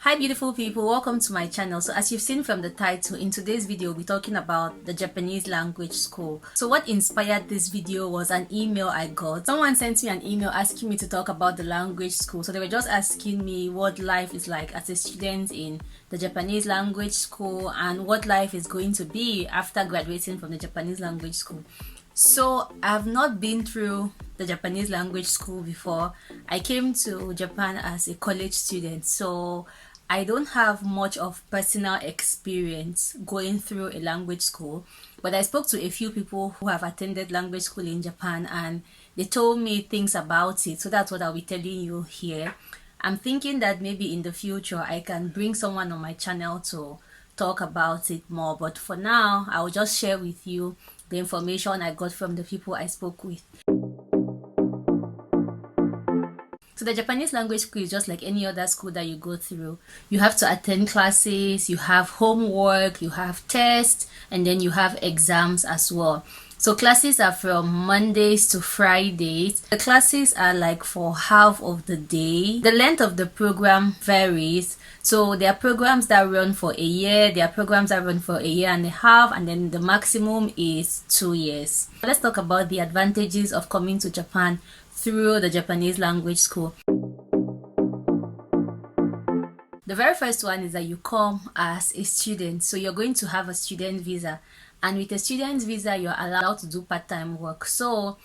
Hi beautiful people, welcome to my channel. So as you've seen from the title, in today's video we'll be talking about the Japanese language school. So what inspired this video was an email I got. Someone sent me an email asking me to talk about the language school. So they were just asking me what life is like as a student in the Japanese language school and what life is going to be after graduating from the Japanese language school. So I've not been through the Japanese language school before. I came to Japan as a college student, so I don't have much of personal experience going through a language school, but I spoke to a few people who have attended language school in Japan and they told me things about it, so that's what I'll be telling you here. I'm thinking that maybe in the future I can bring someone on my channel to talk about it more, but for now I'll just share with you the information I got from the people I spoke with. So the Japanese language school is just like any other school that you go through. You have to attend classes, you have homework, you have tests, and then you have exams as well. So classes are from Mondays to Fridays. The classes are like for half of the day. The length of the program varies. So there are programs that run for a year, there are programs that run for a year and a half, and then the maximum is 2 years. Let's talk about the advantages of coming to Japan through the Japanese language school. The very first one is that you come as a student, so you're going to have a student visa, and with a student visa you're allowed to do part-time work, so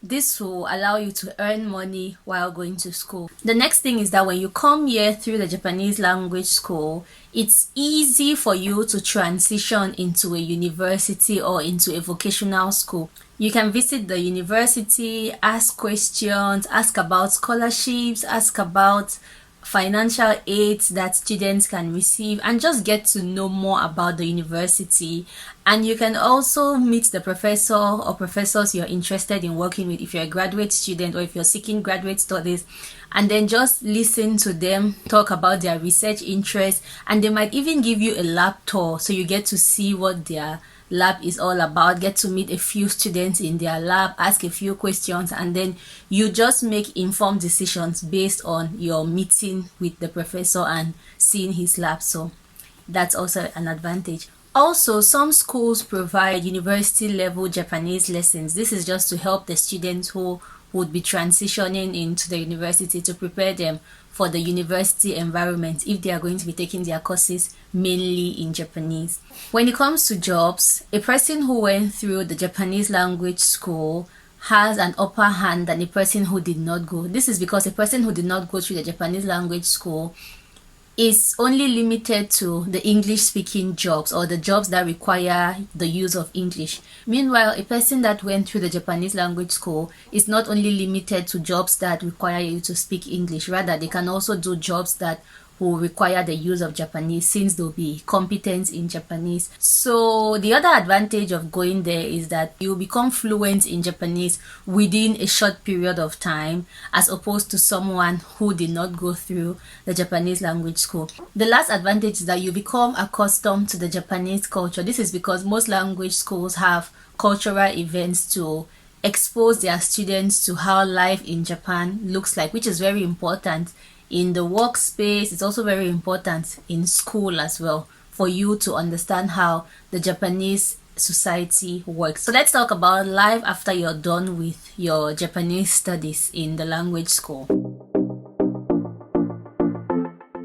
this will allow you to earn money while going to school. The next thing is that when you come here through the Japanese language school, it's easy for you to transition into a university or into a vocational school. You can visit the university, ask questions, ask about scholarships, ask about financial aids that students can receive, and just get to know more about the university. And you can also meet the professor or professors you're interested in working with if you're a graduate student or if you're seeking graduate studies, and then just listen to them talk about their research interests, and they might even give you a lab tour so you get to see what their lab is all about, get to meet a few students in their lab, ask a few questions, and then you just make informed decisions based on your meeting with the professor and seeing his lab. So that's also an advantage. Also, some schools provide university level Japanese lessons. This is just to help the students who would be transitioning into the university, to prepare them for the university environment if they are going to be taking their courses mainly in Japanese. When it comes to jobs, a person who went through the Japanese language school has an upper hand than a person who did not go. This is because a person who did not go through the Japanese language school is only limited to the English speaking jobs or the jobs that require the use of English. Meanwhile, a person that went through the Japanese language school is not only limited to jobs that require you to speak English, rather they can also do jobs that will require the use of Japanese, since they'll be competent in Japanese. So the other advantage of going there is that you become fluent in Japanese within a short period of time, as opposed to someone who did not go through the Japanese language school. The last advantage is that you become accustomed to the Japanese culture. This is because most language schools have cultural events to expose their students to how life in Japan looks like, which is very important in the workspace. It's also very important in school as well, for you to understand how the Japanese society works. So let's talk about life after you're done with your Japanese studies in the language school.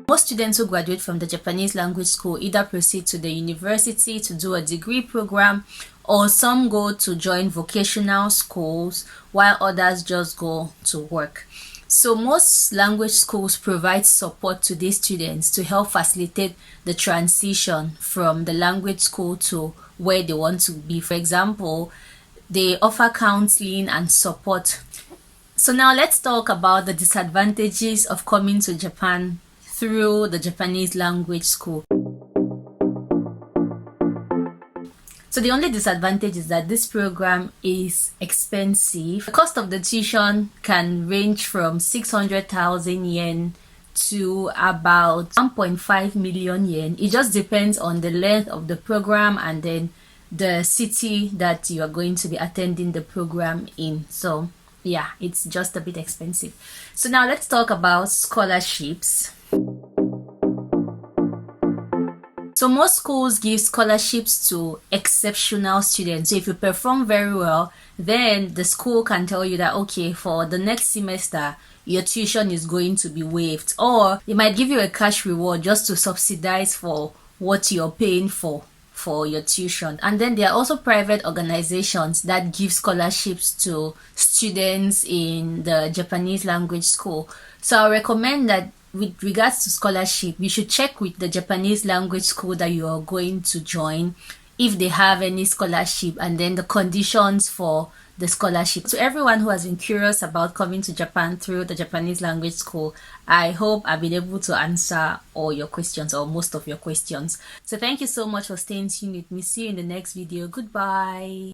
Most students who graduate from the Japanese language school either proceed to the university to do a degree program, or some go to join vocational schools, while others just go to work. So most language schools provide support to these students to help facilitate the transition from the language school to where they want to be. For example, they offer counseling and support. So now let's talk about the disadvantages of coming to Japan through the Japanese language school. So the only disadvantage is that this program is expensive. The cost of the tuition can range from 600,000 yen to about 1.5 million yen. It just depends on the length of the program and then the city that you are going to be attending the program in. So yeah, it's just a bit expensive. So now let's talk about scholarships. So most schools give scholarships to exceptional students. So if you perform very well, then the school can tell you that, okay, for the next semester, your tuition is going to be waived. Or they might give you a cash reward just to subsidize for what you're paying for your tuition. And then there are also private organizations that give scholarships to students in the Japanese language school. So I recommend that with regards to scholarship, you should check with the Japanese language school that you are going to join if they have any scholarship, and then the conditions for the scholarship. To everyone who has been curious about coming to Japan through the Japanese language school, I hope I've been able to answer all your questions or most of your questions. So thank you so much for staying tuned with me. See you in the next video. Goodbye.